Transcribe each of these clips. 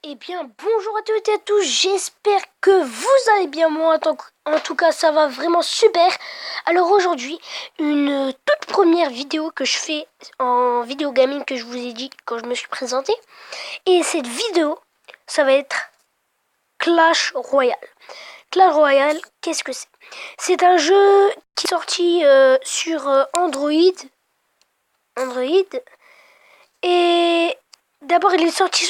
Eh bien, bonjour à toutes et à tous, j'espère que vous allez bien, moi en tout cas ça va vraiment super. Alors aujourd'hui, une toute première vidéo que je fais en vidéo gaming que je vous ai dit quand je me suis présenté. Et cette vidéo, ça va être Clash Royale. Clash Royale, qu'est-ce que c'est? C'est un jeu qui est sorti sur Android. Et d'abord il est sorti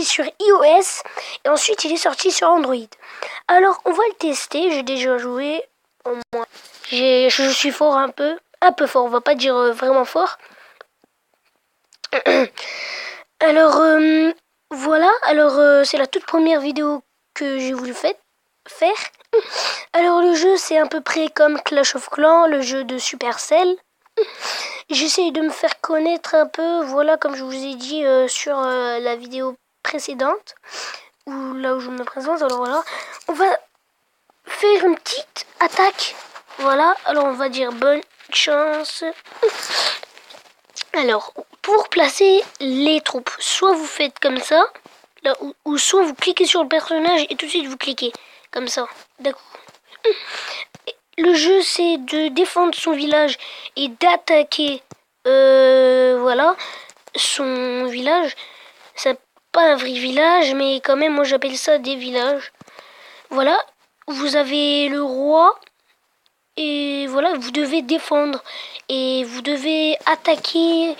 sur iOS et ensuite il est sorti sur Android. Alors on va le tester, j'ai déjà joué au moins. Je suis fort un peu fort, on va pas dire vraiment fort. Alors voilà, alors c'est la toute première vidéo que j'ai voulu faire. Alors le jeu c'est à peu près comme Clash of Clans, le jeu de Supercell. J'essaye de me faire connaître un peu, voilà, comme je vous ai dit sur la vidéo précédente, ou là où je me présente. Alors voilà, on va faire une petite attaque. Voilà, alors on va dire bonne chance. Alors, pour placer les troupes, soit vous faites comme ça, là, ou soit vous cliquez sur le personnage et tout de suite vous cliquez, comme ça, d'accord. Le jeu c'est de défendre son village et d'attaquer voilà son village. C'est pas un vrai village mais quand même moi j'appelle ça des villages. Voilà, vous avez le roi et voilà, vous devez défendre et vous devez attaquer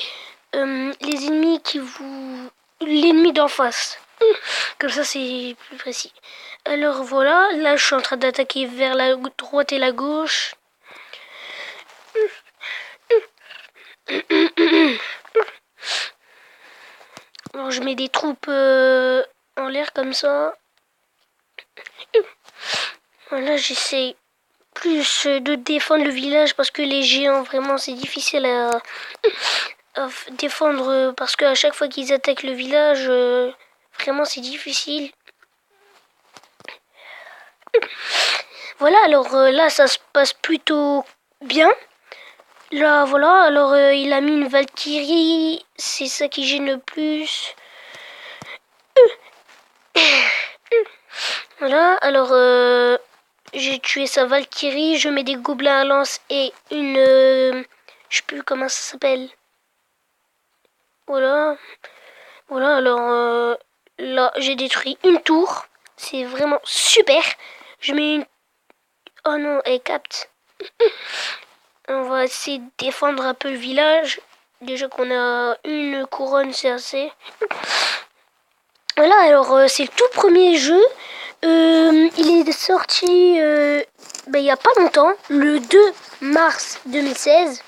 les ennemis l'ennemi d'en face. Comme ça c'est plus précis. Alors voilà, là je suis en train d'attaquer vers la droite et la gauche. Alors je mets des troupes en l'air comme ça. Voilà, j'essaie plus de défendre le village parce que les géants vraiment c'est difficile à défendre parce qu'à chaque fois qu'ils attaquent le village, vraiment c'est difficile. Voilà, alors là ça se passe plutôt bien. Là voilà, alors il a mis une Valkyrie, c'est ça qui gêne le plus. Voilà, alors j'ai tué sa Valkyrie, je mets des gobelins à lance et une... je sais plus comment ça s'appelle. Voilà. Voilà, alors là j'ai détruit une tour. C'est vraiment super. Je mets une... Oh non, elle capte. On va essayer de défendre un peu le village. Déjà qu'on a une couronne, c'est assez. Voilà, alors c'est le tout premier jeu. Il est sorti il n'y a pas longtemps, le 2 mars 2016.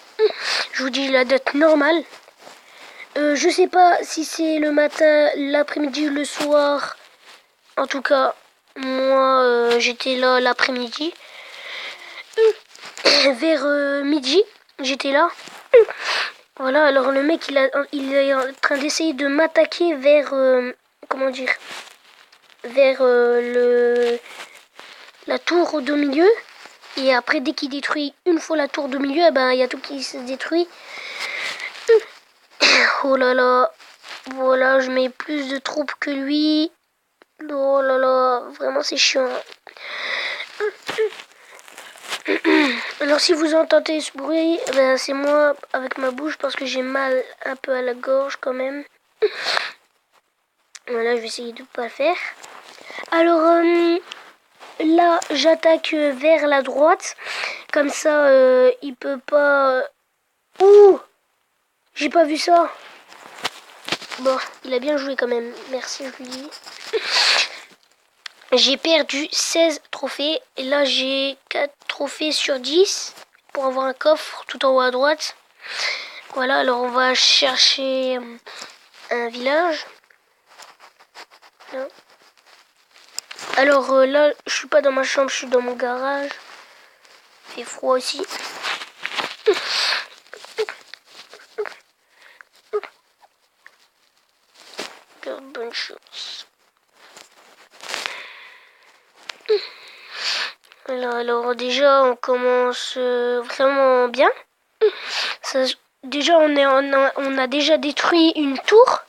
Je vous dis la date normale. Je sais pas si c'est le matin, l'après-midi ou le soir. En tout cas, moi j'étais là l'après-midi. Vers midi, j'étais là. Voilà, alors le mec il est en train d'essayer de m'attaquer vers... comment dire, vers la tour au milieu. Et après, dès qu'il détruit une fois la tour de milieu, eh ben, il y a tout qui se détruit. Oh là là. Voilà, je mets plus de troupes que lui. Oh là là, vraiment c'est chiant. Alors si vous entendez ce bruit, ben, c'est moi avec ma bouche parce que j'ai mal un peu à la gorge quand même. Voilà, je vais essayer de ne pas le faire. Alors là, j'attaque vers la droite. Comme ça, il peut pas... Ouh! J'ai pas vu ça. Bon, il a bien joué quand même. Merci, je lui dis. J'ai perdu 16 trophées. Et là, j'ai 4 trophées sur 10 pour avoir un coffre tout en haut à droite. Voilà, alors on va chercher un village. Là. Alors là, je suis pas dans ma chambre, je suis dans mon garage. Il fait froid aussi. Bonne chance. Alors déjà, on commence vraiment bien. Ça, déjà, on a déjà détruit une tour.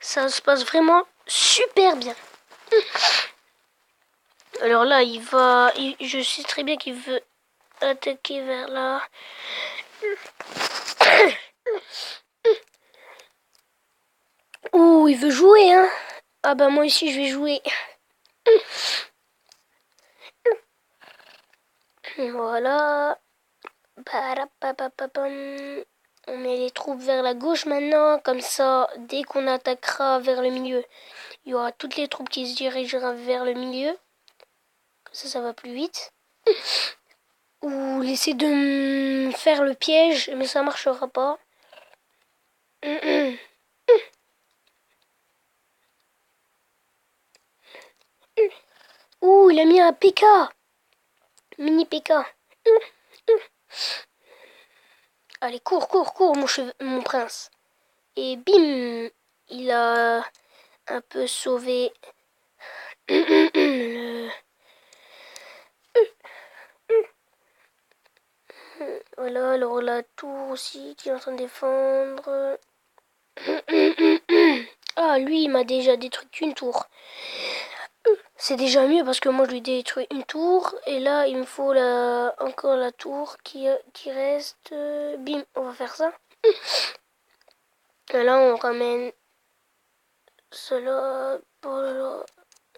Ça se passe vraiment super bien. Alors là, je sais très bien qu'il veut attaquer vers là. Oh, il veut jouer, hein. Ah bah moi aussi, je vais jouer. Voilà. On met les troupes vers la gauche maintenant. Comme ça, dès qu'on attaquera vers le milieu, il y aura toutes les troupes qui se dirigeront vers le milieu. Comme ça va plus vite. Ou laisser de faire le piège, mais ça marchera pas. Ouh, il a mis un PK. Mini PK. Allez, cours, mon prince. Et bim, il a un peu sauvé le... Voilà, alors la tour aussi qui est en train de défendre. Ah, lui, il m'a déjà détruit qu'une tour. C'est déjà mieux parce que moi, je lui ai détruit une tour. Et là, il me faut encore la tour qui reste. Bim, on va faire ça. Et là, on ramène cela. Oh là là.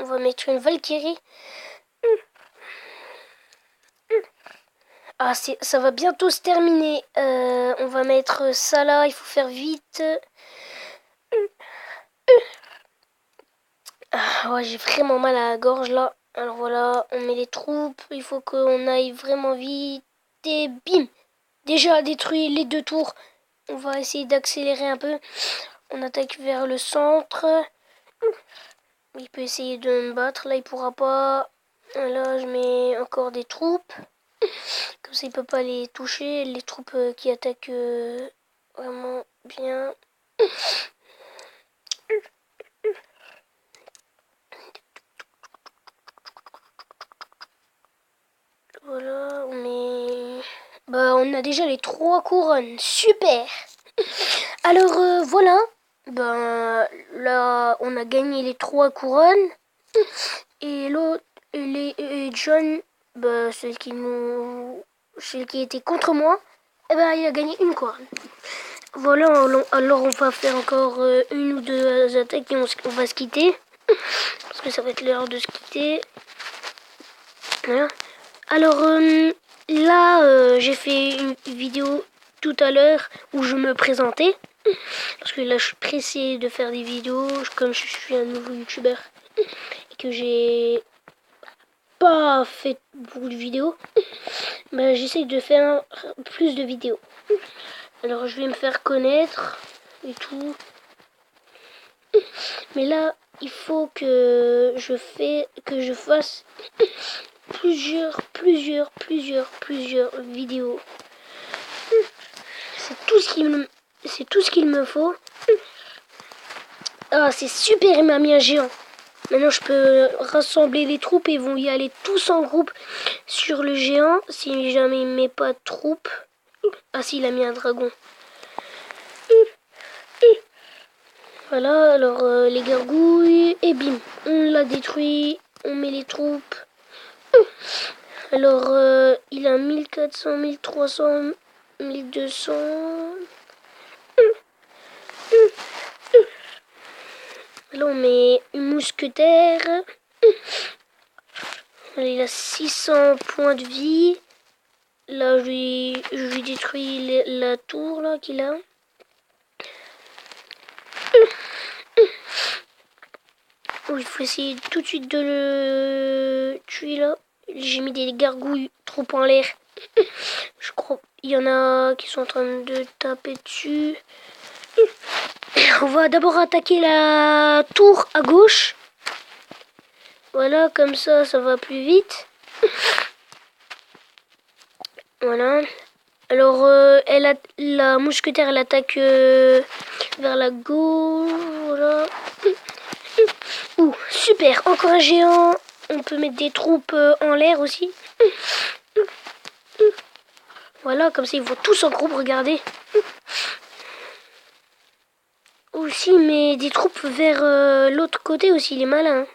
On va mettre une Valkyrie. Ah, ça va bientôt se terminer. On va mettre ça là, il faut faire vite. Ah, ouais, j'ai vraiment mal à la gorge là. Alors voilà, on met les troupes, il faut qu'on aille vraiment vite. Et bim! Déjà détruit les 2 tours. On va essayer d'accélérer un peu. On attaque vers le centre. Il peut essayer de me battre, là il pourra pas. Là je mets encore des troupes. Comme ça il peut pas les toucher. Les troupes qui attaquent vraiment bien. Voilà, on a déjà les 3 couronnes. Super! Alors voilà. Là on a gagné les 3 couronnes. Et l'autre, et John, celui qui était contre moi, il a gagné une couronne. Voilà, alors on va faire encore une ou deux attaques et on va se quitter. Parce que ça va être l'heure de se quitter. Voilà. Alors là, j'ai fait une vidéo tout à l'heure où je me présentais. Parce que là, je suis pressée de faire des vidéos, comme je suis un nouveau youtubeur. Et que j'ai pas fait beaucoup de vidéos. J'essaye de faire plus de vidéos. Alors je vais me faire connaître et tout. Mais là, il faut que je fasse plusieurs vidéos. C'est tout ce qu'il me faut. Ah, c'est super, il m'a mis un géant. Maintenant, je peux rassembler les troupes et ils vont y aller tous en groupe sur le géant. Si jamais il ne met pas de troupes. Ah si, il a mis un dragon. Voilà, alors les gargouilles. Et bim, on l'a détruit. On met les troupes. Alors, il a 1400, 1300, 1200. Là, on met une mousquetaire. Il a 600 points de vie. Là, je lui détruis la tour là qu'il a. Oh, il faut essayer tout de suite de le tuer là. J'ai mis des gargouilles trop en l'air. Je crois il y en a qui sont en train de taper dessus. On va d'abord attaquer la tour à gauche. Voilà, comme ça va plus vite. Voilà. Alors, la mousquetaire, elle attaque vers la gauche. Voilà. Ouh, super, encore un géant. On peut mettre des troupes en l'air aussi. Voilà, comme ça ils vont tous en groupe, regardez. Oh, aussi met des troupes vers l'autre côté aussi, il est malin.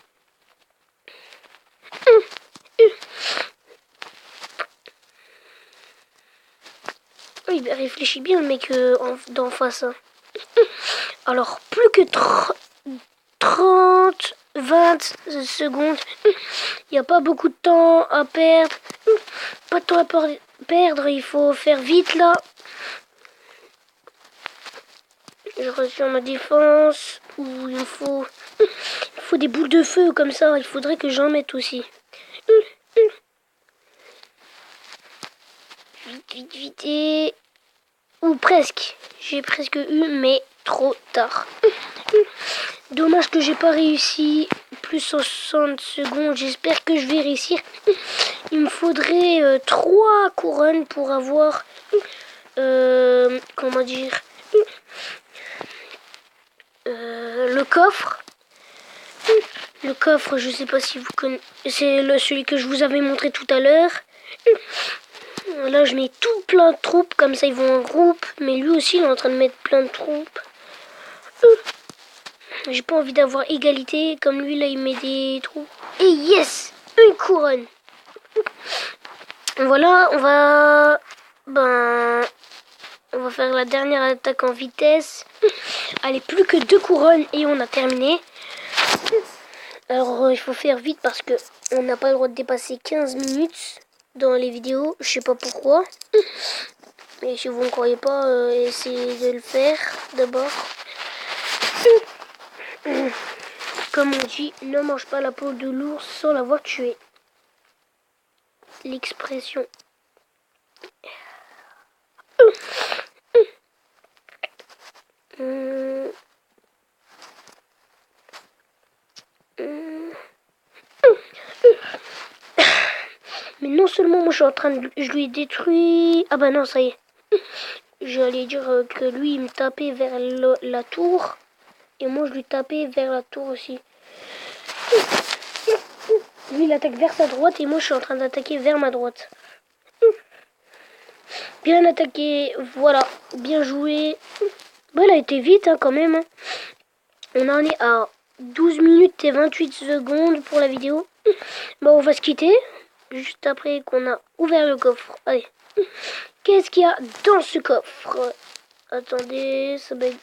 Il réfléchit bien le mec d'en face. Hein. Alors, plus que 30, 20 secondes. Il n'y a pas beaucoup de temps à perdre. Pas de temps à perdre, il faut faire vite là. Je rassure ma défense. Ou il faut des boules de feu comme ça. Il faudrait que j'en mette aussi. Vite, vite, et... Ou presque. J'ai presque eu, mais trop tard. Dommage que j'ai pas réussi. Plus 60 secondes. J'espère que je vais réussir. Il me faudrait 3 couronnes pour avoir... comment dire... le coffre. Le coffre, je sais pas si vous connaissez. C'est celui que je vous avais montré tout à l'heure. Là, je mets tout plein de troupes, comme ça ils vont en groupe. Mais lui aussi, il est en train de mettre plein de troupes. J'ai pas envie d'avoir égalité, comme lui, là, il met des troupes. Et yes, une couronne. Voilà, on va faire la dernière attaque en vitesse. Allez, plus que 2 couronnes et on a terminé. Alors, il faut faire vite parce que on n'a pas le droit de dépasser 15 minutes. Dans les vidéos, je sais pas pourquoi. Mais si vous ne croyez pas, essayez de le faire d'abord. Comme on dit, ne mange pas la peau de l'ours sans l'avoir tué. L'expression. Mais non seulement moi je suis en train de... Je lui ai détruit... Ah bah non, ça y est. J'allais dire que lui il me tapait vers la tour. Et moi je lui tapais vers la tour aussi. Lui il attaque vers sa droite et moi je suis en train d'attaquer vers ma droite. Bien attaqué, voilà. Bien joué. Bah, elle a été vite hein, quand même. Hein. On en est à 12 minutes et 28 secondes pour la vidéo. Bah on va se quitter. Juste après qu'on a ouvert le coffre. Allez. Qu'est-ce qu'il y a dans ce coffre? Attendez, ça va être...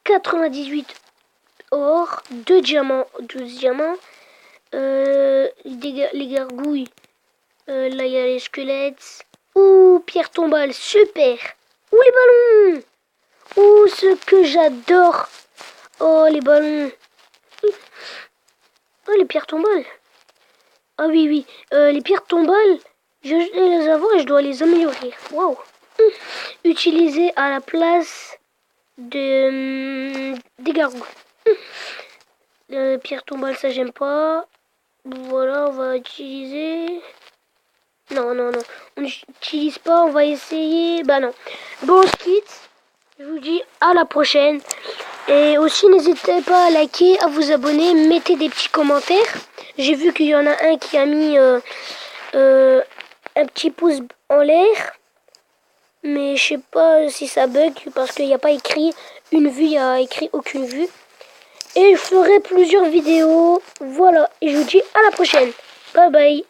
98 or, 2 diamants, 12 diamants. Les gargouilles. Là, il y a les squelettes. Ouh, pierre tombale, super. Ouh, les ballons. Ouh, ce que j'adore. Oh, les ballons. Oh, les pierres tombales. Ah oui, oui. Les pierres tombales, je vais les avoir et je dois les améliorer. Waouh. Utiliser à la place des gargouilles. Pierre tombale, ça j'aime pas. Voilà, on va utiliser... Non, non, non. On n'utilise pas, on va essayer... Bah non. Bon, on se quitte. Je vous dis à la prochaine. Et aussi, n'hésitez pas à liker, à vous abonner, mettez des petits commentaires. J'ai vu qu'il y en a un qui a mis un petit pouce en l'air. Mais je sais pas si ça bug parce qu'il n'y a pas écrit une vue, il y a écrit aucune vue. Et je ferai plusieurs vidéos. Voilà, et je vous dis à la prochaine. Bye bye.